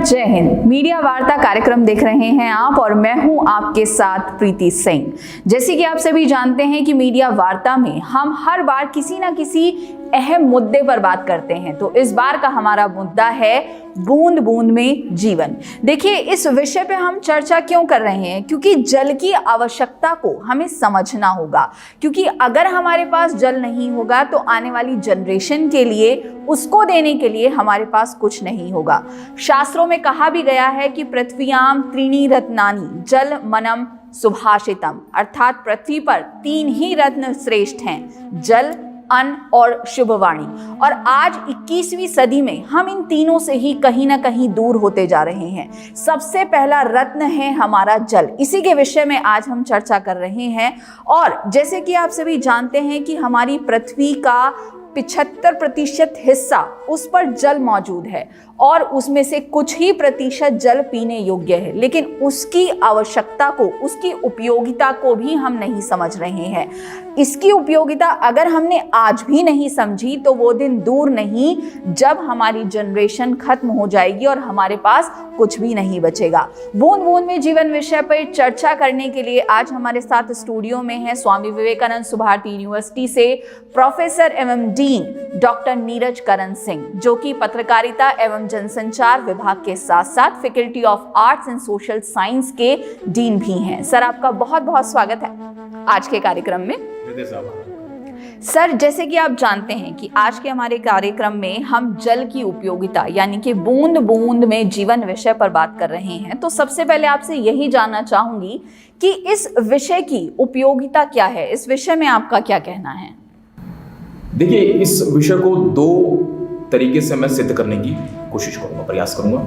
जय हिंद। मीडिया वार्ता कार्यक्रम देख रहे हैं आप और मैं हूं आपके साथ प्रीति सिंह। जैसे कि आप सभी जानते हैं कि मीडिया वार्ता में हम हर बार किसी ना किसी अहम मुद्दे पर बात करते हैं, तो इस बार का हमारा मुद्दा है बूंद बूंद में जीवन। देखिए, इस विषय पे हम चर्चा क्यों कर रहे हैं, क्योंकि जल की आवश्यकता को हमें समझना होगा। क्योंकि अगर हमारे पास जल नहीं होगा तो आने वाली जनरेशन के लिए उसको देने के लिए हमारे पास कुछ नहीं होगा। शास्त्रों में कहा भी गया है कि पृथ्व्याम त्रीणि रत्नानि जल मनम सुभाषितम, अर्थात पृथ्वी पर 3 ही रत्न श्रेष्ठ हैं, जल, अन्न और शुभवाणी। और आज 21वीं सदी में हम इन तीनों से ही कहीं ना कहीं दूर होते जा रहे हैं। सबसे पहला रत्न है हमारा जल। इसी के विषय में आज हम चर्चा कर रहे हैं। और जैसे कि आप सभी जानते हैं कि हमारी पृथ्वी का 75% हिस्सा उस पर जल मौजूद है और उसमें से कुछ ही प्रतिशत जल पीने योग्य है, लेकिन उसकी आवश्यकता को, उसकी उपयोगिता को भी हम नहीं समझ रहे हैं। इसकी उपयोगिता अगर हमने आज भी नहीं समझी तो वो दिन दूर नहीं जब हमारी जनरेशन खत्म हो जाएगी और हमारे पास कुछ भी नहीं बचेगा। बूंद बूंद में जीवन विषय पर चर्चा करने के लिए आज हमारे साथ स्टूडियो में है स्वामी विवेकानंद सुभारती यूनिवर्सिटी से प्रोफेसर एवं डीन डॉक्टर नीरज करण सिंह, जो कि पत्रकारिता एवं जनसंचार विभाग के साथ साथ faculty of arts and social science के डीन भी हैं। सर, आपका बहुत बहुत स्वागत है आज के कार्यक्रम में। सर, जैसे कि आप जानते हैं कि आज के हमारे कार्यक्रम में हम जल की उपयोगिता यानी कि बूंद बूंद में जीवन विषय पर बात कर रहे हैं, तो सबसे पहले आपसे यही जानना चाहूंगी कि इस विषय की उपयोगिता क्या है, इस विषय में आपका क्या कहना है? देखिए, इस विषय को 2 तरीके से मैं सिद्ध करने की कोशिश करूंगा, प्रयास करूंगा।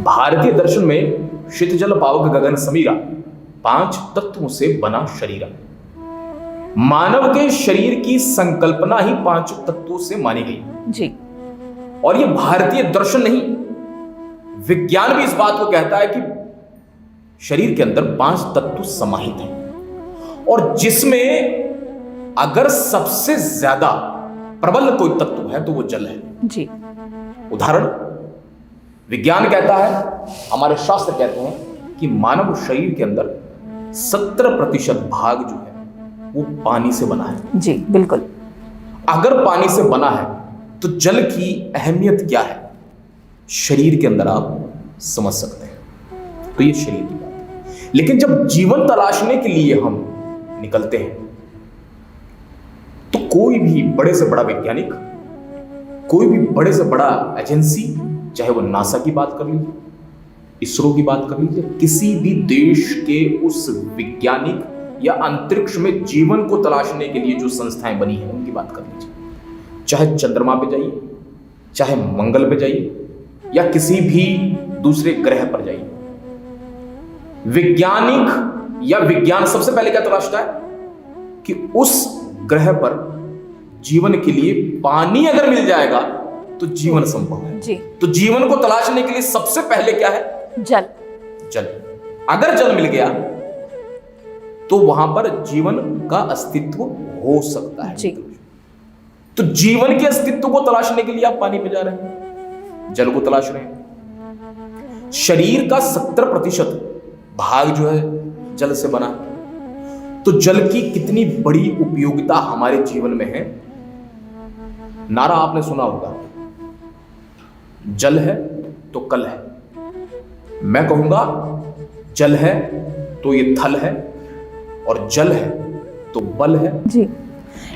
भारतीय दर्शन में शीत जल पावक गगन समीरा 5 तत्वों से बना शरीर। मानव के शरीर की संकल्पना ही 5 तत्वों से मानी गई जी। और ये भारतीय दर्शन नहीं, विज्ञान भी इस बात को कहता है कि शरीर के अंदर 5 तत्व समाहित हैं और जिसमें अगर सबसे ज्यादा प्रबल कोई तत्व है तो वो जल है जी। उदाहरण, विज्ञान कहता है, हमारे शास्त्र कहते हैं कि मानव शरीर के अंदर 70% भाग जो है वो पानी से बना है। जी बिल्कुल। अगर पानी से बना है तो जल की अहमियत क्या है शरीर के अंदर आप समझ सकते हैं। तो ये शरीर की बात है। लेकिन जब जीवन तलाशने के लिए हम निकलते हैं तो कोई भी बड़े से बड़ा वैज्ञानिक, कोई भी बड़े से बड़ा एजेंसी, चाहे वो नासा की बात कर लीजिए, इसरो की बात कर लीजिए, किसी भी देश के उस वैज्ञानिक या अंतरिक्ष में जीवन को तलाशने के लिए जो संस्थाएं बनी हैं उनकी बात कर लीजिए, चाहे चंद्रमा पे जाइए, चाहे मंगल पे जाइए या किसी भी दूसरे ग्रह पर जाइए, वैज्ञानिक या विज्ञान सबसे पहले क्या तलाशता है कि उस ग्रह पर जीवन के लिए पानी अगर मिल जाएगा तो जीवन संभव है जी। तो जीवन को तलाशने के लिए सबसे पहले क्या है? जल। जल। अगर जल मिल गया तो वहां पर जीवन का अस्तित्व हो सकता है जी। तो जीवन के अस्तित्व को तलाशने के लिए आप पानी पे जा रहे हैं, जल को तलाश रहे हैं। शरीर का 70% भाग जो है जल से बना है। तो जल की कितनी बड़ी उपयोगिता हमारे जीवन में है। नारा आपने सुना होगा, जल है तो कल है। मैं कहूंगा जल है तो ये थल है और जल है तो बल है जी।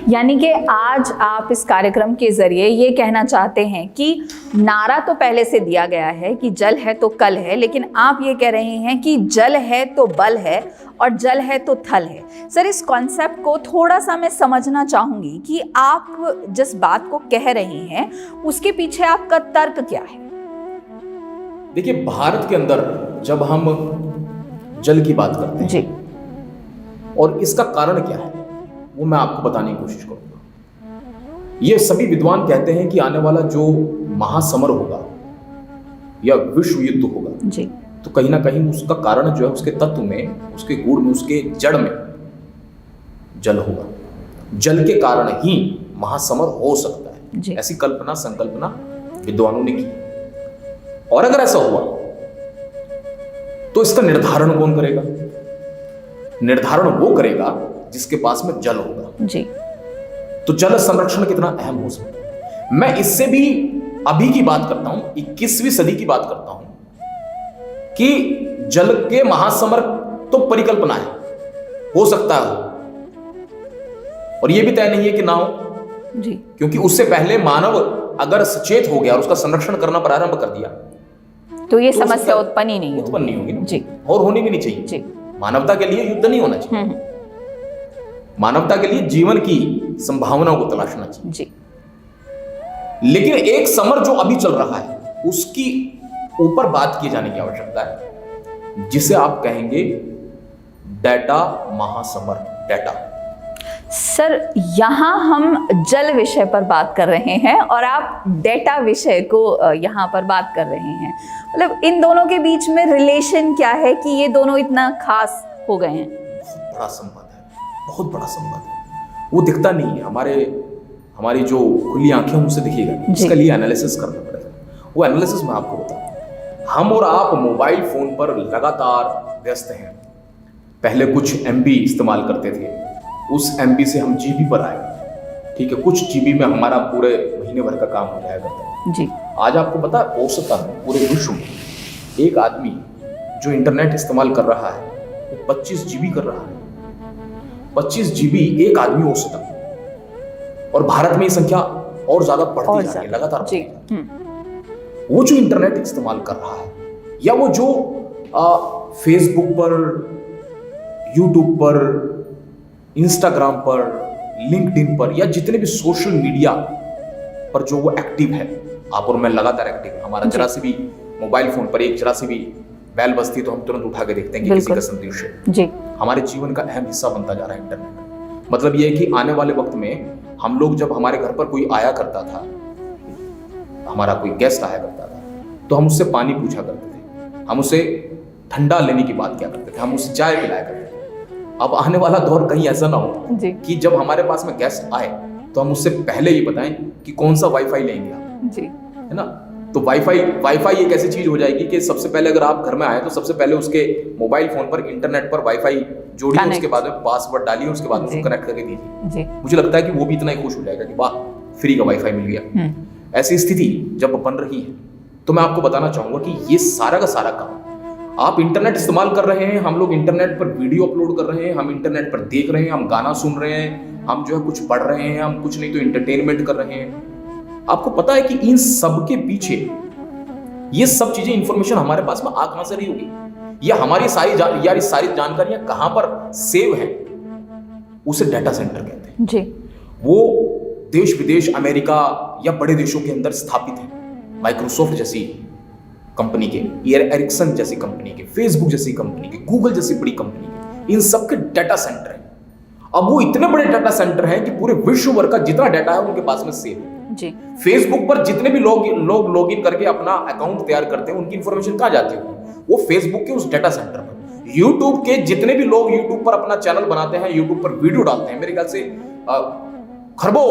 यानी कि आज आप इस कार्यक्रम के जरिए ये कहना चाहते हैं कि नारा तो पहले से दिया गया है कि जल है तो कल है, लेकिन आप ये कह रहे हैं कि जल है तो बल है और जल है तो थल है। सर, इस कॉन्सेप्ट को थोड़ा सा मैं समझना चाहूंगी कि आप जिस बात को कह रहे हैं उसके पीछे आपका तर्क क्या है? देखिए, भारत के अंदर जब हम जल की बात करते हैं जी, और इसका कारण क्या है वो मैं आपको बताने की कोशिश करूंगा। ये सभी विद्वान कहते हैं कि आने वाला जो महासमर होगा या विश्व युद्ध होगा जी, तो कहीं ना कहीं उसका कारण जो है उसके तत्व में, उसके गुण में, उसके जड़ में जल होगा। जल के कारण ही महासमर हो सकता है। ऐसी कल्पना संकल्पना विद्वानों ने की। और अगर ऐसा हुआ तो इसका निर्धारण कौन करेगा? निर्धारण वो करेगा जिसके पास में जल होगा जी। तो जल संरक्षण कितना अहम हो सकता है। मैं इससे भी अभी की बात करता हूं, 21वीं सदी की बात करता हूं कि जल के महासमर तो परिकल्पना है, हो सकता है और यह भी तय नहीं है कि ना हो जी। क्योंकि उससे पहले मानव अगर सचेत हो गया और उसका संरक्षण करना प्रारंभ कर दिया तो ये समस्या उत्पन्न ही नहीं होगी जी। और होनी भी नहीं चाहिए जी। मानवता के लिए युद्ध नहीं होना चाहिए, मानवता के लिए जीवन की संभावनाओं को तलाशना चाहिए जी। लेकिन एक समर जो अभी चल रहा है उसकी ऊपर बात किए जाने की आवश्यकता है जिसे आप कहेंगे डेटा महासमर। डेटा सर, यहाँ हम जल विषय पर बात कर रहे हैं और आप डेटा विषय को यहाँ पर बात कर रहे हैं। मतलब इन दोनों के बीच में रिलेशन क्या है कि ये दोनों इतना खास हो गए हैं? बहुत बड़ा संबंध है, बहुत बड़ा संबंध है। वो दिखता नहीं है, हमारी जो खुली आंखें उनसे दिखेगा, इसके लिए एनालिसिस करना पड़ेगा। वो एनालिसिस मैं आपको बताऊं। हम और आप मोबाइल फोन पर लगातार व्यस्त हैं। पहले कुछ एमबी इस्तेमाल करते थे, उस एमबी से हम जीबी पर आए, ठीक है, कुछ जीबी में हमारा पूरे महीने भर का काम हो जाया करता है जी। आज आपको पता है औसतन पूरे विश्व में एक आदमी जो इंटरनेट इस्तेमाल कर रहा है वो 25 जीबी कर रहा है। 25 जीबी एक आदमी औसतन, और भारत में ये संख्या और ज्यादा बढ़ती जा रही है लगातार। वो जो इंटरनेट इस्तेमाल कर रहा है या वो जो फेसबुक पर, यूट्यूब पर, इंस्टाग्राम पर, लिंक्डइन पर या जितने भी सोशल मीडिया पर जो वो एक्टिव है, आप और मैं लगातार एक्टिव है। हमारा जरा से भी मोबाइल फोन पर एक जरा से भी बैल बजती तो हम तुरंत उठा के देखते हैं कि किसी का संदेश है जी। हमारे जीवन का अहम हिस्सा बनता जा रहा है इंटरनेट। मतलब ये है कि आने वाले वक्त में हम लोग जब हमारे घर पर कोई आया करता था, हमारा कोई गेस्ट आया करता था, तो हम उससे पानी पूछा करते थे, हम उसे ठंडा लेने की बात किया करते थे, हम उसे चाय पिलाया करते थे। अब आने वाला दौर कहीं ऐसा ना हो कि जब हमारे पास में गेस्ट आए तो हम उससे पहले ये बताएं कि कौन सा वाईफाई लेंगे आप जी, है ना। तो वाईफाई एक ऐसी चीज हो जाएगी कि सबसे पहले अगर आप घर में आए तो सबसे पहले उसके मोबाइल फोन पर इंटरनेट पर वाईफाई जोड़िए, उसके बाद में पासवर्ड डालिए, उसके बाद उसको कनेक्ट करके दीजिए। मुझे लगता है कि वो भी इतना ही खुश हो जाएगा कि वाह, फ्री का वाईफाई मिल गया। ऐसी स्थिति जब बन रही है तो मैं आपको बताना चाहूंगा कि ये सारा का सारा काम आप इंटरनेट इस्तेमाल कर रहे हैं, हम लोग इंटरनेट पर वीडियो अपलोड कर रहे हैं, हम इंटरनेट पर देख रहे हैं, हम गाना सुन रहे हैं, हम जो है कुछ पढ़ रहे हैं, हम कुछ नहीं तो एंटरटेनमेंट कर रहे हैं। आपको पता है कि इन सब के पीछे ये सब चीजें, इंफॉर्मेशन हमारे पास में आ कहां से रही होगी? या हमारी सारी जानकारियां कहां पर सेव है? उसे डाटा सेंटर कहते हैं जी। वो देश विदेश, अमेरिका या बड़े देशों के अंदर स्थापित है। माइक्रोसॉफ्ट जैसी कंपनी के, एरिक्सन जैसी कंपनी के, फेसबुक जैसी कंपनी के, गूगल जैसी बड़ी कंपनी के, इन सब के डाटा सेंटर हैं। अब वो इतने बड़े डाटा सेंटर हैं कि पूरे विश्व भर का जितना डाटा है उनके पास में सेव है जी। फेसबुक पर जितने भी लोग लॉग इन करके अपना अकाउंट तैयार करते हैं, उनकी इंफॉर्मेशन कहां जाती है? वो फेसबुक के उस डाटा सेंटर पर। यूट्यूब के जितने भी लोग यूट्यूब पर अपना चैनल बनाते हैं, यूट्यूब पर वीडियो डालते हैं, मेरे ख्याल से खरबों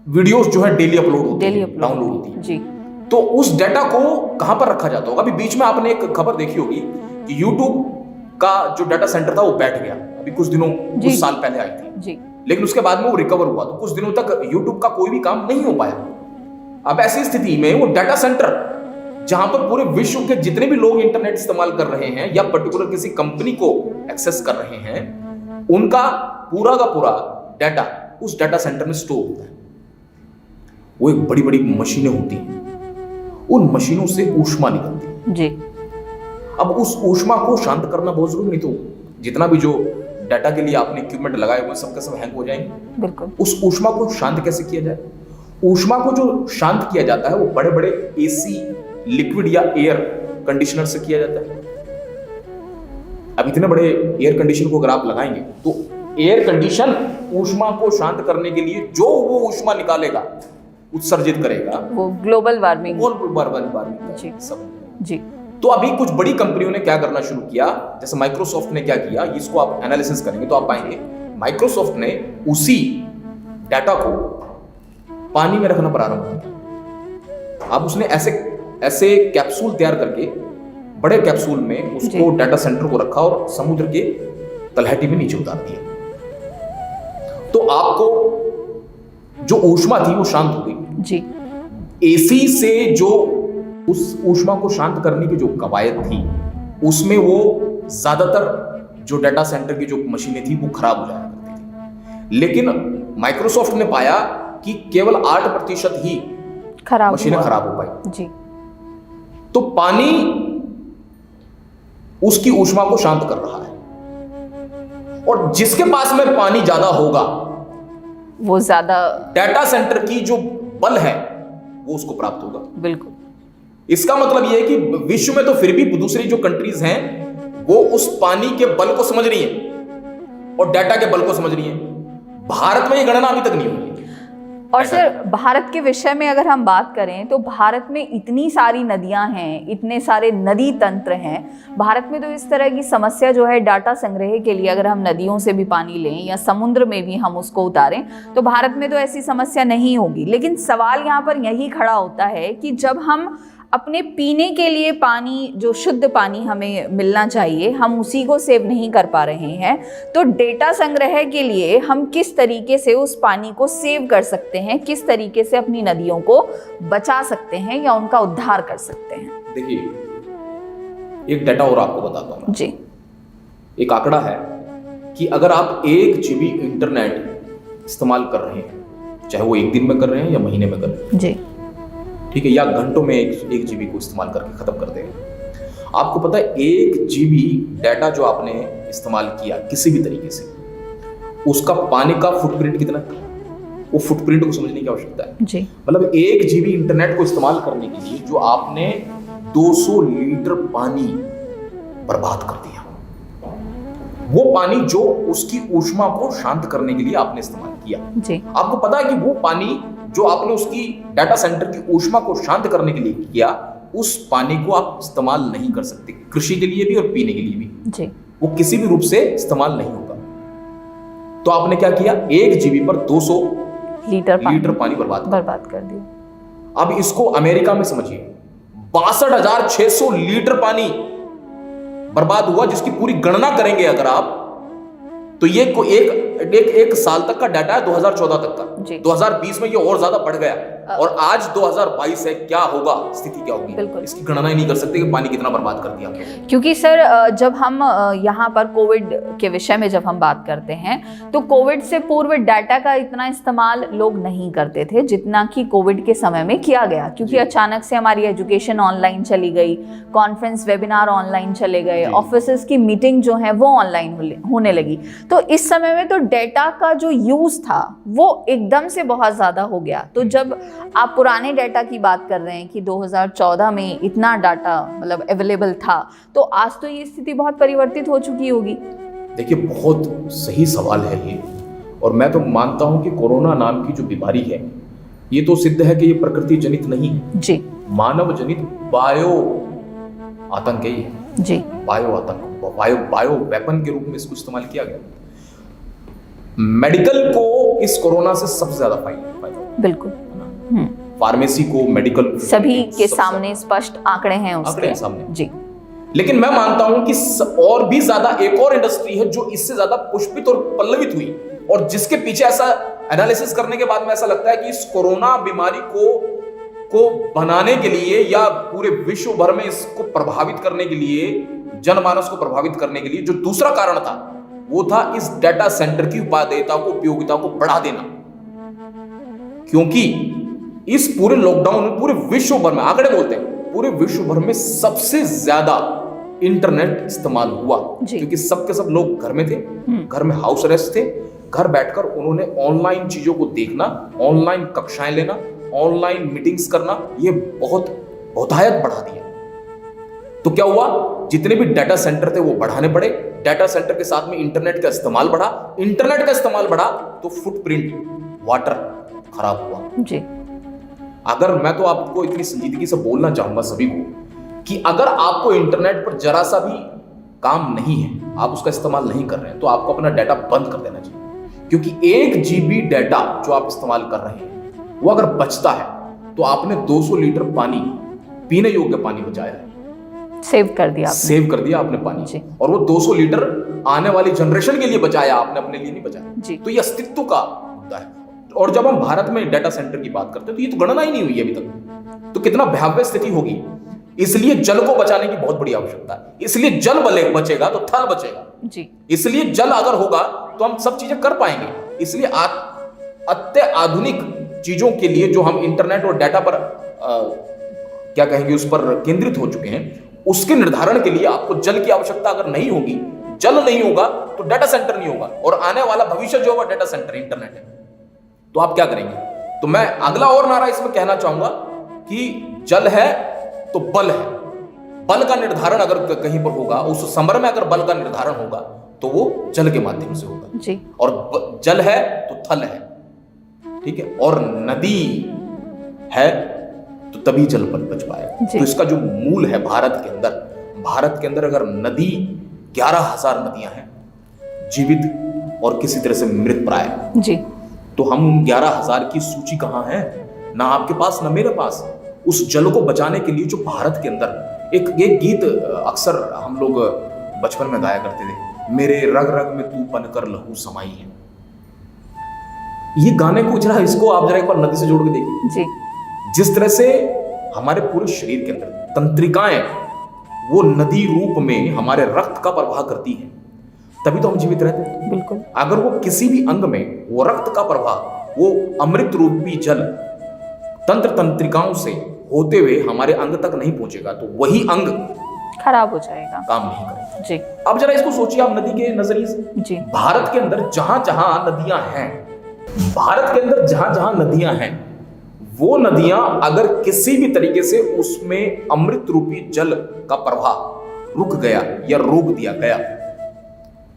वीडियोस जो है डेली अपलोड होती है, डाउनलोड होती है जी। तो उस डाटा को कहां पर रखा जाता होगा? अभी बीच में आपने एक खबर देखी होगी कि YouTube का जो डाटा सेंटर था वो बैठ गया, अभी कुछ कुछ साल पहले आई थी जी। लेकिन उसके बाद में वो रिकवर हुआ, तो कुछ दिनों तक YouTube का कोई भी काम नहीं हो पाया। अब ऐसी स्थिति में वो डाटा सेंटर जहां पर पूरे विश्व के जितने भी लोग इंटरनेट इस्तेमाल कर रहे हैं या पर्टिकुलर किसी कंपनी को एक्सेस कर रहे हैं, उनका पूरा का पूरा डाटा उस डाटा सेंटर में स्टोर होता है। वो एक बड़ी बड़ी मशीनें होती हैं, उन मशीनों से ऊष्मा निकलती है जी। अब उस ऊष्मा को शांत करना बहुत जरूरी, नहीं तो जितना भी जो डाटा के लिए आपने इक्विपमेंट लगाए हुए सब के सब हैंग हो जाएंगे। बिल्कुल। उस ऊष्मा को शांत कैसे किया जाए? ऊष्मा को जो शांत किया जाता है वो बड़े बड़े एसी, लिक्विड या एयर कंडीशनर से किया जाता है। अब इतने बड़े एयर कंडीशनर को अगर आप लगाएंगे तो एयर कंडीशन ऊष्मा को शांत करने के लिए जो वो ऊष्मा निकालेगा, उत्सर्जित करेगा, वो ग्लोबल वार्मिंग जी सब जी। तो अभी कुछ बड़ी कंपनियों ने क्या करना शुरू किया, जैसे माइक्रोसॉफ्ट ने क्या किया, इसको आप एनालिसिस करेंगे तो आप पाएंगे माइक्रोसॉफ्ट ने उसी डाटा को पानी में रखना प्रारंभ किया। अब उसने ऐसे ऐसे कैप्सूल तैयार करके बड़े कैप्सूल में उसको डाटा सेंटर को रखा और समुद्र के तलहटी में नीचे उतार दिया। तो आपको जो ऊष्मा थी वो शांत हो गई जी। एसी से जो उस ऊष्मा को शांत करने की जो कवायद थी उसमें वो ज्यादातर जो डाटा सेंटर की जो मशीनें थी वो खराब हो जाया करती थी। लेकिन माइक्रोसॉफ्ट ने पाया कि केवल 8% ही मशीनें खराब हो पाई जी। तो पानी उसकी ऊष्मा को शांत कर रहा है, और जिसके पास में पानी ज्यादा होगा वो ज्यादा डाटा सेंटर की जो बल है वो उसको प्राप्त होगा। बिल्कुल। इसका मतलब यह है कि विश्व में तो फिर भी दूसरी जो कंट्रीज हैं वो उस पानी के बल को समझ रही हैं और डाटा के बल को समझ रही हैं। भारत में ये गणना अभी तक नहीं हुई। और सर भारत के विषय में अगर हम बात करें तो भारत में इतनी सारी नदियां हैं, इतने सारे नदी तंत्र हैं। भारत में तो इस तरह की समस्या जो है डाटा संग्रह के लिए, अगर हम नदियों से भी पानी लें या समुद्र में भी हम उसको उतारें तो भारत में तो ऐसी समस्या नहीं होगी। लेकिन सवाल यहाँ पर यही खड़ा होता है कि जब हम अपने पीने के लिए पानी, जो शुद्ध पानी हमें मिलना चाहिए, हम उसी को सेव नहीं कर पा रहे हैं, तो डेटा संग्रह के लिए हम किस तरीके से उस पानी को सेव कर सकते हैं, किस तरीके से अपनी नदियों को बचा सकते हैं या उनका उद्धार कर सकते हैं? देखिए, एक डेटा और आपको बताता हूं जी। एक आंकड़ा है कि अगर आप 1 GB इंटरनेट इस्तेमाल कर रहे हैं, चाहे वो एक दिन में कर रहे हैं या महीने में कर रहे हैं, जी ठीक है, या घंटों में 1 GB को इस्तेमाल करके खत्म कर देंगे, आपको पता है 1 GB डाटा जो आपने इस्तेमाल किया किसी भी तरीके से, उसका पानी का फुटप्रिंट कितना है? वो फुटप्रिंट को समझने की आवश्यकता है जी। मतलब 1 GB इंटरनेट को इस्तेमाल करने के लिए जो आपने 200 लीटर पानी बर्बाद कर दिया, वो पानी जो उसकी ऊष्मा को शांत करने के लिए आपने इस्तेमाल किया जी। आपको पता है कि वो पानी जो आपने उसकी डाटा सेंटर की ऊष्मा को शांत करने के लिए किया, उस पानी को आप इस्तेमाल नहीं कर सकते, कृषि के लिए भी और पीने के लिए भी जी। वो किसी भी रूप से इस्तेमाल नहीं होगा। तो आपने क्या किया, 1 GB पर 200 लीटर पानी बर्बाद कर दिया। अब इसको अमेरिका में समझिए, 62,600 लीटर पानी बर्बाद हुआ, जिसकी पूरी गणना करेंगे अगर आप तो ये एक साल तक का डाटा है, 2014 तक का। 2020 में ये और ज्यादा बढ़ गया, और आज 2022 है, क्या होगा, स्थिति क्या होगी, इसकी गणना ही नहीं कर सकते कि पानी कितना बर्बाद कर दिया आपने। क्योंकि सर जब हम यहाँ पर कोविड के विषय में जब हम बात करते हैं तो कोविड से पूर्व डाटा का इतना इस्तेमाल लोग नहीं करते थे जितना कि कोविड के समय में किया गया, क्योंकि अचानक से हमारी एजुकेशन ऑनलाइन चली गई, कॉन्फ्रेंस वेबिनार ऑनलाइन चले गए, ऑफिस की मीटिंग जो है वो ऑनलाइन होने लगी। तो इस समय में तो डेटा का जो यूज था वो एकदम से बहुत ज्यादा हो गया। तो जब आप पुराने डाटा की बात कर रहे हैं कि 2014 में इतना डाटा मतलब अवेलेबल था, तो आज तो ये स्थिति बहुत परिवर्तित हो चुकी होगी। देखिए, बहुत सही सवाल है ये, और मैं तो मानता हूं कि कोरोना नाम की जो बीमारी है, ये तो सिद्ध है कि ये प्रकृति जनित नहीं जी, मानव जनित बायो आतंक है ये जी। बायो आतंक, बायो वेपन के रूप में इसको इस्तेमाल किया गया। मेडिकल को इस कोरोना से सबसे ज्यादा फायदा बिल्कुल, फार्मेसी को, मेडिकल, सभी के सामने स्पष्ट आंकड़े हैं उसके सामने जी। लेकिन मैं मानता हूं कि और भी ज्यादा एक और इंडस्ट्री है जो इससे ज्यादा पुष्पित और पल्लवित हुई, और जिसके पीछे ऐसा एनालिसिस करने के बाद में ऐसा लगता है कि इस कोरोना बीमारी को बनाने के लिए या पूरे विश्व भर में इसको प्रभावित करने के लिए, जनमानस को प्रभावित करने के लिए जो दूसरा कारण था, वो था इस डाटा सेंटर की उपादेयता को, उपयोगिता को बढ़ा देना। क्योंकि इस पूरे लॉकडाउन में पूरे विश्व भर में, आंकड़े बोलते हैं, पूरे विश्व भर में सबसे ज्यादा इंटरनेट इस्तेमाल हुआ, क्योंकि सबके सब लोग घर में थे, घर में हाउस अरेस्ट थे, घर बैठकर उन्होंने ऑनलाइन चीजों को देखना, ऑनलाइन कक्षाएं लेना, ऑनलाइन मीटिंग्स करना, ये बहुत बहुतायत बढ़ा दिया। तो क्या हुआ, जितने भी डाटा सेंटर थे वो बढ़ाने पड़े, डाटा सेंटर के साथ में इंटरनेट का इस्तेमाल बढ़ा, इंटरनेट का इस्तेमाल बढ़ा तो फुटप्रिंट, वाटर खराब हुआ जी। अगर मैं तो आपको इतनी संजीदगी से बोलना चाहूंगा सभी को कि अगर आपको इंटरनेट पर जरा सा भी काम नहीं है, आप उसका इस्तेमाल नहीं कर रहे हैं, तो आपको अपना डाटा बंद कर देना चाहिए। क्योंकि 1 GB डाटा जो आप इस्तेमाल कर रहे हैं वो अगर बचता है तो आपने 200 लीटर पानी पीने योग्य पानी बचाया है, सेव कर दिया आपने। सेव कर दिया आपने पानी जी। और वो 200 लीटर आने वाली जनरेशन के लिए बचाया आपने, अपने लिए नहीं बचाया। जी। तो ये अस्तित्व का मुद्दा है। और जब हम भारत में डेटा सेंटर की बात करते हैं तो ये तो गणना ही नहीं हुई अभी तक, तो कितना भयावह स्थिति होगी। इसलिए जल को बचाने की बहुत बड़ी आवश्यकता है। इसलिए जल बचेगा तो थल बचेगा जी। इसलिए जल अगर होगा तो हम सब चीजें कर पाएंगे। इसलिए अत्याधुनिक चीजों के लिए जो हम इंटरनेट और डाटा पर क्या कहेंगे उस पर केंद्रित हो चुके हैं, उसके निर्धारण के लिए आपको जल की आवश्यकता अगर नहीं होगी, जल नहीं होगा तो डाटा सेंटर नहीं होगा, और आने वाला भविष्य जो होगा डाटा सेंटर इंटरनेट है। तो आप क्या करेंगे? तो मैं अगला और नारा इसमें कहना चाहूंगा कि जल है तो बल है। बल का निर्धारण अगर कहीं पर होगा, उस समर में अगर बल का निर्धारण होगा तो वो जल के माध्यम से होगा जी। और जल है तो थल है, ठीक है, और नदी है तो तभी जल बच पाएगा। तो इसका जो मूल है भारत के अंदर अगर नदी 11,000 नदियां हैं जीवित और किसी तरह से मृत प्राय जी, तो हम 11,000 की सूची कहां है? ना आपके पास ना मेरे पास। उस जल को बचाने के लिए जो भारत के अंदर एक गीत अक्सर हम लोग बचपन में गाया करते थे, मेरे रग रग में तू बनकर लहू समाई है। ये गाने को जरा इसको आप जरा एक बार नदी से जोड़ के देखिए जी। जिस तरह से हमारे पूरे शरीर के अंदर तंत्रिकाएं वो नदी रूप में हमारे रक्त का प्रवाह करती हैं, तभी तो हम जीवित रहते हैं। बिल्कुल। अगर वो किसी भी अंग में वो रक्त का प्रवाह, वो अमृत रूपी जल तंत्र तंत्रिकाओं से होते हुए हमारे अंग तक नहीं पहुंचेगा तो वही अंग खराब हो जाएगा, काम नहीं करेगा। जी। अब जरा इसको सोचिए आप नदी के नजरिए से। जी। भारत के अंदर जहां जहां नदियां हैं, भारत के अंदर जहां जहां नदियां हैं, वो नदियां अगर किसी भी तरीके से उसमें अमृत रूपी जल का प्रवाह रुक गया या रोक दिया गया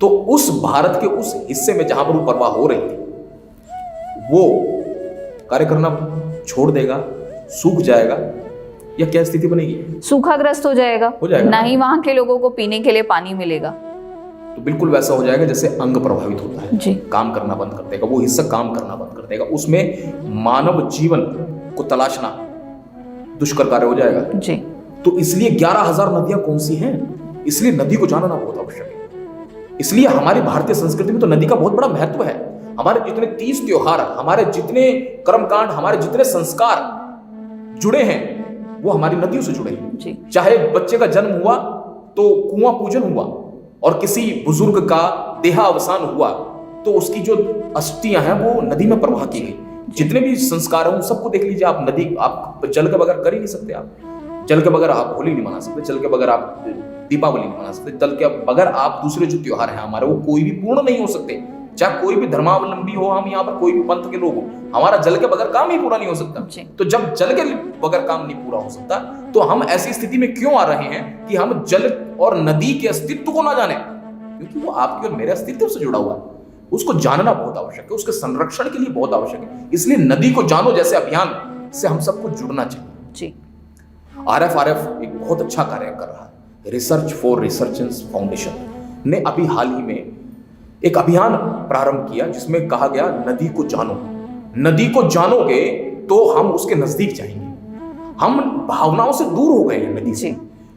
तो उस भारत के उस हिस्से में जहां पर वो प्रवाह हो रही थी वो कार्य करना छोड़ देगा, सूख जाएगा, या क्या स्थिति बनेगी? सूखाग्रस्त हो जाएगा ना ही वहां के लोगों को पीने के लिए पानी मिलेगा। तो बिल्कुल वैसा हो जाएगा जैसे अंग प्रभावित होता है जी। काम करना बंद कर देगा, वो हिस्सा काम करना बंद कर देगा, उसमें मानव जीवन को तलाशना दुष्कर कार्य हो जाएगा जी। तो इसलिए 11,000 नदियां कौन सी हैं? इसलिए नदी को जानना बहुत आवश्यक है। इसलिए हमारी भारतीय संस्कृति में तो नदी का बहुत बड़ा महत्व है। हमारे जितने 30 त्योहार, हमारे जितने कर्मकांड, हमारे जितने संस्कार जुड़े हैं वो हमारी नदियों से जुड़े हैं जी। चाहे बच्चे का जन्म हुआ तो कुआं पूजन हुआ, और किसी बुजुर्ग का देहावसान हुआ तो उसकी जो अस्थियां हैं वो नदी में प्रवाह की गई। जितने भी संस्कार हैं उन सबको देख लीजिए आप, नदी, आप जल के बगैर कर ही नहीं सकते। आप जल के बगैर आप होली नहीं मना सकते, जल के बगैर आप दीपावली नहीं मना सकते, जल के बगैर आप दूसरे जो त्योहार हैं हमारे वो कोई भी पूर्ण नहीं हो सकते। चाहे कोई भी धर्मावलंबी हो, हम यहाँ पर कोई भी पंथ के लोग हो, हमारा जल के बगैर काम ही पूरा नहीं हो सकता। तो जब जल के बगैर काम नहीं पूरा हो सकता तो हम ऐसी स्थिति में क्यों आ रहे हैं कि हम जल और नदी के अस्तित्व को ना जाने? क्योंकि वो आपके और मेरे अस्तित्व से जुड़ा हुआ है, उसको जानना बहुत आवश्यक है, उसके संरक्षण के लिए बहुत आवश्यक है। इसलिए नदी को जानो जैसे अभियान से हम सबको जुड़ना चाहिए जी। RFRF एक बहुत अच्छा कार्य कर रहा है। रिसर्च फॉर रिसर्चेंस फाउंडेशन ने अभी हाल ही में एक अभियान प्रारंभ किया जिसमें कहा गया नदी को जानो। नदी को जानोगे तो हम उसके नजदीक जाएंगे। हम भावनाओं से दूर हो गए हैं नदी से।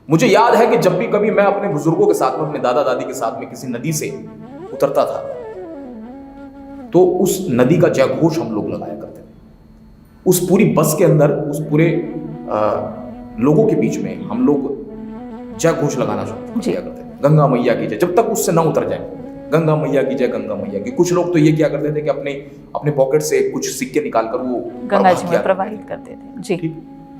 मुझे याद है कि जब भी कभी मैं अपने बुजुर्गों के साथ में, अपने दादा दादी के साथ में किसी नदी से उतरता था तो उस नदी का जयघोष हम लोग लगाया करते थे। उस पूरी बस के अंदर, उस पूरे लोगों के बीच में हम लोग जयघोष लगाना शुरू किया करते थे, गंगा मैया की जय, जब तक उससे ना उतर जाए, गंगा मैया की जय, गंगा मैया की। कुछ लोग तो ये क्या करते थे कि अपने पॉकेट से कुछ सिक्के निकालकर वो गंगा जी में प्रवाहित करते थे जी।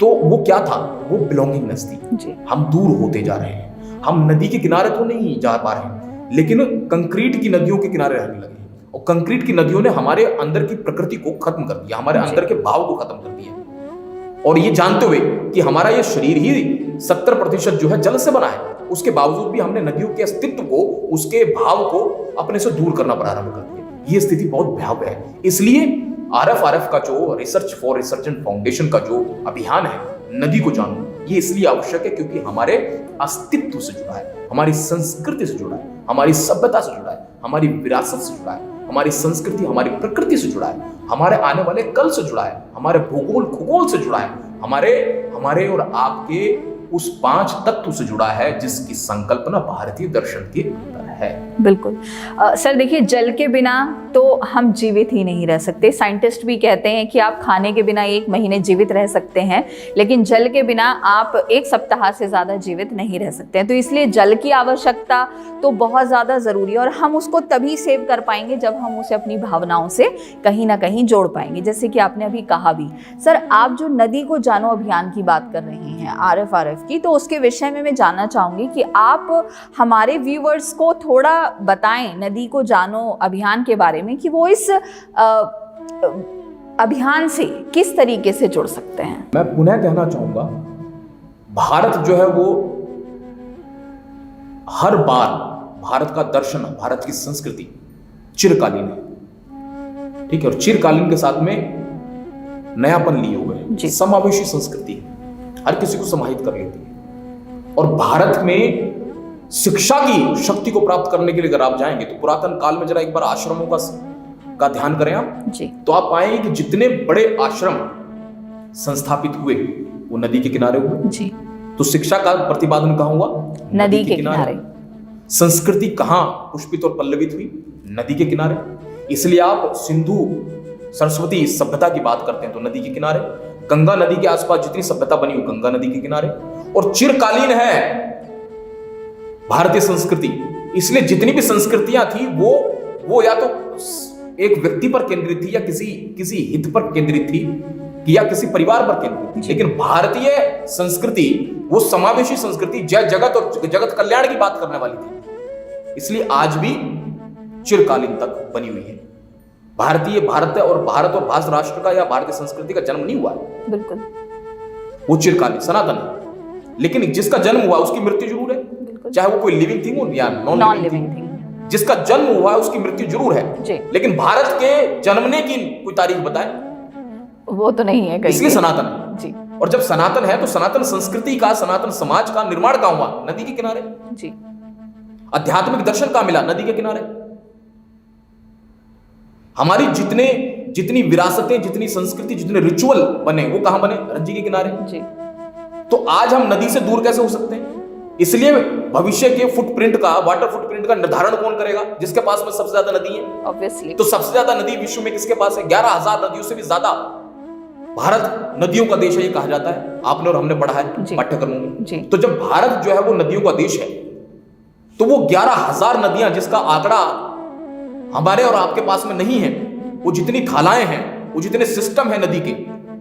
तो वो क्या था? वो बिलोंगिंगनेस थी। हम दूर होते जा रहे हैं, हम नदी के किनारे तो नहीं जा पा रहे हैं लेकिन कंक्रीट की नदियों के किनारे रहने लगे, और कंक्रीट की नदियों ने हमारे अंदर की प्रकृति को खत्म कर दिया, हमारे अंदर के भाव को खत्म कर दिया। और ये जानते हुए कि हमारा ये शरीर ही 70% जो है जल से बना है, उसके बावजूद भी हमने नदियों के अस्तित्व को, उसके भाव को अपने से दूर करना प्रारंभ कर दिया। ये स्थिति बहुत भयावह है। इसलिए RFRF का जो रिसर्च फॉर रिसर्चेंस फाउंडेशन का जो अभियान है नदी को जानो, ये इसलिए आवश्यक है क्योंकि हमारे अस्तित्व से जुड़ा है, हमारी संस्कृति से जुड़ा है, हमारी सभ्यता से जुड़ा है, हमारी विरासत से जुड़ा है, हमारी संस्कृति, हमारी प्रकृति से जुड़ा है, हमारे आने वाले कल से जुड़ा है, हमारे भूगोल खगोल से जुड़ा है, हमारे और आपके उस 5 तत्व से जुड़ा है जिसकी संकल्पना भारतीय दर्शन के अंदर है। बिल्कुल। सर देखिए, जल के बिना तो हम जीवित ही नहीं रह सकते। साइंटिस्ट भी कहते हैं कि आप खाने के बिना 1 महीने जीवित रह सकते हैं, लेकिन जल के बिना आप 1 सप्ताह से ज़्यादा जीवित नहीं रह सकते हैं। तो इसलिए जल की आवश्यकता तो बहुत ज़्यादा ज़रूरी है, और हम उसको तभी सेव कर पाएंगे जब हम उसे अपनी भावनाओं से कहीं ना कहीं जोड़ पाएंगे, जैसे कि आपने अभी कहा भी। सर, आप जो नदी को जानो अभियान की बात कर रहे हैं, RFRF की, तो उसके विषय में मैं जानना चाहूँगी कि आप हमारे व्यूअर्स को थोड़ा बताएं नदी को जानो अभियान के बारे में, कि वो इस अभियान से किस तरीके से जुड़ सकते हैं। मैं पुनः कहना चाहूंगा, भारत जो है वो हर बार, भारत का दर्शन, भारत की संस्कृति चिरकालीन है, ठीक है, और चिरकालीन के साथ में नयापन लिए हुए है, समावेशी संस्कृति है, हर किसी को समाहित कर लेती है। और भारत में शिक्षा की शक्ति को प्राप्त करने के लिए अगर आप जाएंगे तो पुरातन काल में जरा एक बार आश्रमों का ध्यान करें आप जी, तो आप पाएंगे कि जितने बड़े आश्रम संस्थापित हुए वो नदी के किनारे हुए जी। तो शिक्षा का प्रतिपादन कहाँ हुआ? नदी के किनारे। संस्कृति कहाँ पुष्पित और पल्लवित हुई? नदी के किनारे। इसलिए आप सिंधु सरस्वती सभ्यता की बात करते हैं तो नदी के किनारे, गंगा नदी के आसपास जितनी सभ्यता बनी हुई गंगा नदी के किनारे, और चिरकालीन है भारतीय संस्कृति। इसलिए जितनी भी संस्कृतियां थी वो या तो एक व्यक्ति पर केंद्रित थी, या किसी हित पर केंद्रित थी, या किसी परिवार पर केंद्रित थी। लेकिन भारतीय संस्कृति वो समावेशी संस्कृति, जगत और जगत कल्याण की बात करने वाली थी, इसलिए आज भी चिरकालीन तक बनी हुई है। भारत और भारत राष्ट्र का या भारतीय संस्कृति का जन्म नहीं हुआ है, बिल्कुल, वो चिरकालीन सनातन है। लेकिन जिसका जन्म हुआ उसकी मृत्यु जरूर है, चाहे वो कोई लिविंग थिंग हो या नॉन लिविंग थिंग। जिसका जन्म हुआ है उसकी मृत्यु जरूर है, लेकिन भारत के जन्मने की कोई तारीख बताए? वो तो नहीं है, इसलिए सनातन है जी। और जब सनातन है तो सनातन संस्कृति का, सनातन समाज का निर्माण कहां हुआ? नदी के किनारे जी। आध्यात्मिक दर्शन कहां मिला? नदी के किनारे। हमारी जितनी विरासतें, जितनी संस्कृति, जितने रिचुअल बने वो कहां बने? नदी के किनारे जी। तो आज हम नदी से दूर कैसे हो सकते हैं? इसलिए भविष्य के फुटप्रिंट का, वाटर फुटप्रिंट का निर्धारण कौन करेगा? जिसके पास में सबसे ज्यादा नदी है, ऑब्वियसली। तो सबसे ज्यादा नदी विश्व में किसके पास है? 11,000 नदियों से भी ज्यादा। भारत नदियों का देश है, ये कहा जाता है, आपने और हमने पढ़ा है पाठ्यक्रमों में। तो जब भारत जो है वो नदियों का देश है, तो वो 11,000 नदियां, जिसका आंकड़ा हमारे और आपके पास में नहीं है, वो जितनी खालाएं हैं, वो जितने सिस्टम है नदी के,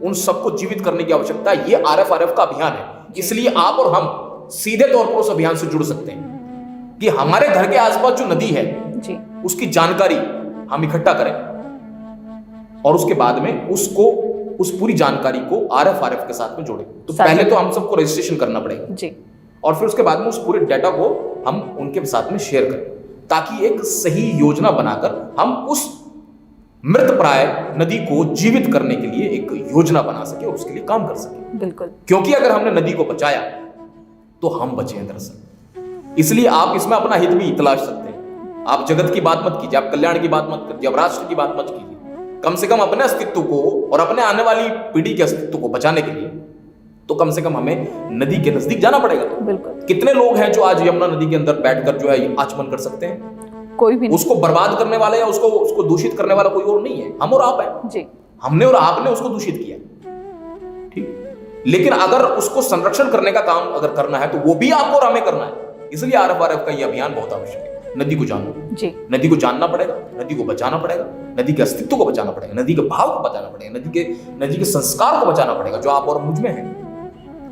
उन सबको जीवित करने की आवश्यकता है। ये RFRF का अभियान है। इसलिए आप और हम सीधे तौर पर उस अभियान से जुड़ सकते हैं कि हमारे घर के आसपास जो नदी है जी, उसकी जानकारी हम इकट्ठा करें, और उसके बाद में उस पूरी जानकारी को RFRF के साथ में जोड़ें। तो पहले तो हम सबको रजिस्ट्रेशन करना पड़ेगा जी, और फिर उसके बाद में उस पूरे डाटा को हम उनके साथ में शेयर करें, ताकि एक सही योजना बनाकर हम उस मृत प्राय नदी को जीवित करने के लिए एक योजना बना सके और उसके लिए काम कर सके। बिल्कुल, क्योंकि अगर हमने नदी को बचाया तो हम बचे हैं दरअसल। इसलिए आप इसमें अपना हित भी तलाश सकते हैं। आप जगत की बात मत कीजिए, आप कल्याण की बात मत कीजिए, आप राष्ट्र की बात मत कीजिए। कम से कम अपने अस्तित्व को और अपने आने वाली पीढ़ी के अस्तित्व को बचाने के लिए तो कम से कम हमें नदी के नजदीक जाना पड़ेगा। बिल्कुल। कितने लोग हैं जो आज यमुना नदी के अंदर बैठकर जो है आचमन कर सकते हैं? कोई भी नहीं। उसको बर्बाद करने वाला या उसको दूषित करने वाला कोई और नहीं है, हम और आप हैं जी। हमने और आपने उसको दूषित किया, ठीक। लेकिन अगर उसको संरक्षण करने का काम अगर करना है तो वो भी आपको और हमें करना है। इसलिए RFRF का ये अभियान बहुत आवश्यक है। नदी को जानो जी, नदी को जानना पड़ेगा, नदी को बचाना पड़ेगा, नदी के अस्तित्व को बचाना पड़ेगा, नदी के भाव को बचाना पड़ेगा, नदी के संस्कार को बचाना पड़ेगा जो आप और मुझ में है।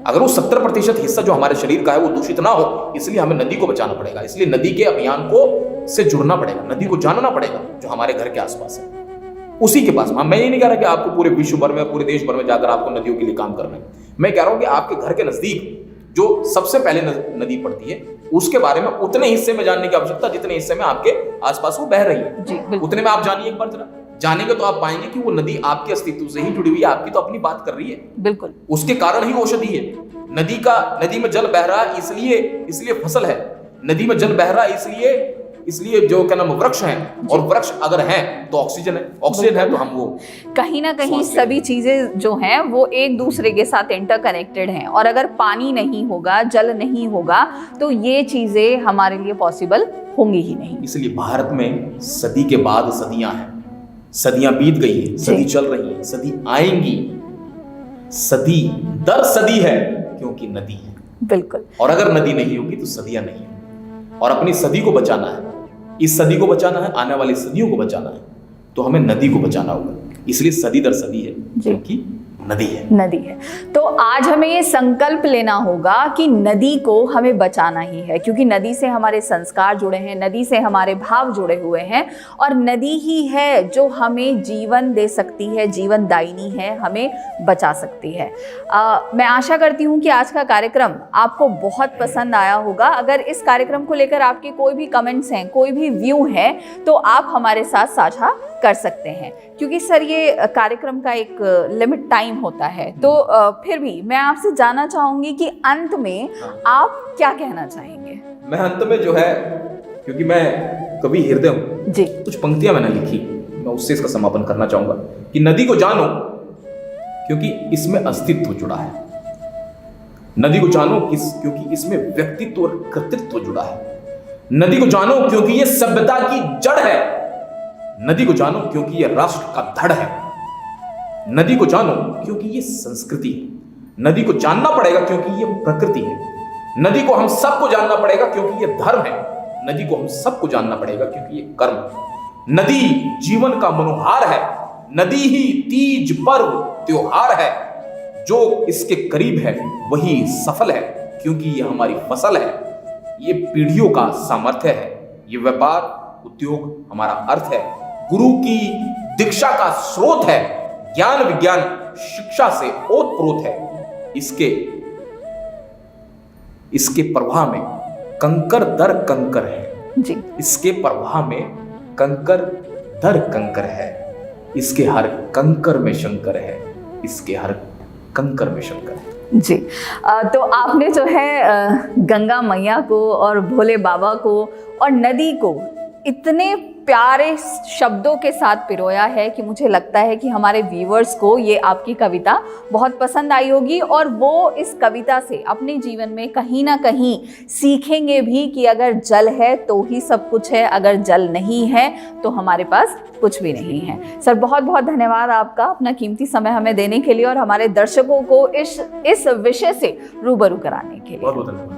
अगर वो 70% हिस्सा जो हमारे शरीर का है वो दूषित ना हो, इसलिए हमें नदी को बचाना पड़ेगा। इसलिए नदी के अभियान को से जुड़ना पड़ेगा, नदी को जानना पड़ेगा जो हमारे घर के आसपास है, उसी के पास। मैं ये नहीं कह रहा कि आपको पूरे विश्व भर में, पूरे देश भर में जाकर आपको नदियों के लिए काम करना है। मैं कह रहा हूं कि आपके घर के नजदीक जो सबसे पहले नदी पड़ती है उसके बारे में उतने हिस्से में जानने की आवश्यकता जितने हिस्से में आपके आसपास वो बह रही है जी, उतने में आप जानिए। एक बार जरा जानेंगे तो आप पाएंगे कि वो नदी आपके अस्तित्व से ही जुड़ी हुई है, आपकी तो अपनी बात कर रही है। बिल्कुल, उसके कारण ही औषधि है। नदी में जल बह रहा है इसलिए फसल है, नदी में जल बह रहा है इसलिए जो क्या नाम वृक्ष हैं, और वृक्ष अगर हैं तो ऑक्सीजन है, ऑक्सीजन है तो हम वो कहीं ना कहीं श्वास लेते सभी चीजें जो हैं वो एक दूसरे के साथ इंटरकनेक्टेड हैं, और अगर पानी नहीं होगा, जल नहीं होगा, तो ये चीजें हमारे लिए पॉसिबल होंगी ही नहीं। इसलिए भारत में सदी के बाद सदियां हैं, सदियां बीत गई हैं, सदी चल रही है, सदी आएंगी, सदी दर सदी है, क्योंकि नदी है। बिल्कुल। और अगर नदी नहीं होगी तो सदियां नहीं होंगी। और अपनी सदी को बचाना है, इस सदी को बचाना है, आने वाली सदियों को बचाना है, तो हमें नदी को बचाना होगा। इसलिए सदी दर सदी है, क्योंकि नदी है। नदी है। तो आज हमें ये संकल्प लेना होगा कि नदी को हमें बचाना ही है, क्योंकि नदी से हमारे संस्कार जुड़े हैं, नदी से हमारे भाव जुड़े हुए हैं, और नदी ही है जो हमें जीवन दे सकती है, जीवन दायिनी है, हमें बचा सकती है। मैं आशा करती हूँ कि आज का कार्यक्रम आपको बहुत पसंद आया होगा। अगर इस कार्यक्रम को लेकर आपके कोई भी कमेंट्स हैं, कोई भी व्यू है, तो आप हमारे साथ साझा कर सकते हैं, क्योंकि सर ये कार्यक्रम का एक लिमिट टाइम होता है। तो फिर भी मैं आपसे जानना चाहूंगी कि अंत में आप क्या कहना चाहेंगे? मैं अंत में जो है, क्योंकि मैं कवि हृदय हूं जी, कुछ पंक्तियां मैंने लिखी, मैं उससे इसका समापन करना चाहूंगा कि नदी को जानो क्योंकि इसमें अस्तित्व जुड़ा है, नदी को जानो क्योंकि इसमें व्यक्तित्व और कृतित्व जुड़ा है, नदी को जानो क्योंकि ये सभ्यता की जड़ है, नदी को जानो क्योंकि ये राष्ट्र का धड़ है, नदी को जानो क्योंकि ये संस्कृति है, नदी को जानना पड़ेगा क्योंकि ये प्रकृति है, नदी को हम सबको जानना पड़ेगा क्योंकि ये धर्म है, नदी को हम सबको जानना पड़ेगा क्योंकि ये कर्म है। नदी जीवन का मनोहार है, नदी ही तीज पर्व त्योहार है, जो इसके करीब है वही सफल है, क्योंकि ये हमारी फसल है, ये पीढ़ियों का सामर्थ्य है, ये व्यापार उद्योग हमारा अर्थ है, गुरु की दीक्षा का स्रोत है, ज्ञान विज्ञान शिक्षा से ओतप्रोत है, इसके प्रवाह में कंकर दर कंकर है जी, इसके प्रवाह में कंकर दर कंकर है, इसके हर कंकर में शंकर है, इसके हर कंकर में शंकर है। जी। तो आपने जो है गंगा मैया को और भोले बाबा को और नदी को इतने प्यारे शब्दों के साथ पिरोया है कि मुझे लगता है कि हमारे व्यूअर्स को ये आपकी कविता बहुत पसंद आई होगी, और वो इस कविता से अपने जीवन में कहीं ना कहीं सीखेंगे भी कि अगर जल है तो ही सब कुछ है, अगर जल नहीं है तो हमारे पास कुछ भी नहीं है। सर बहुत बहुत धन्यवाद आपका अपना कीमती समय हमें देने के लिए और हमारे दर्शकों को इस विषय से रूबरू कराने के लिए। बहुत बहुत धन्यवाद।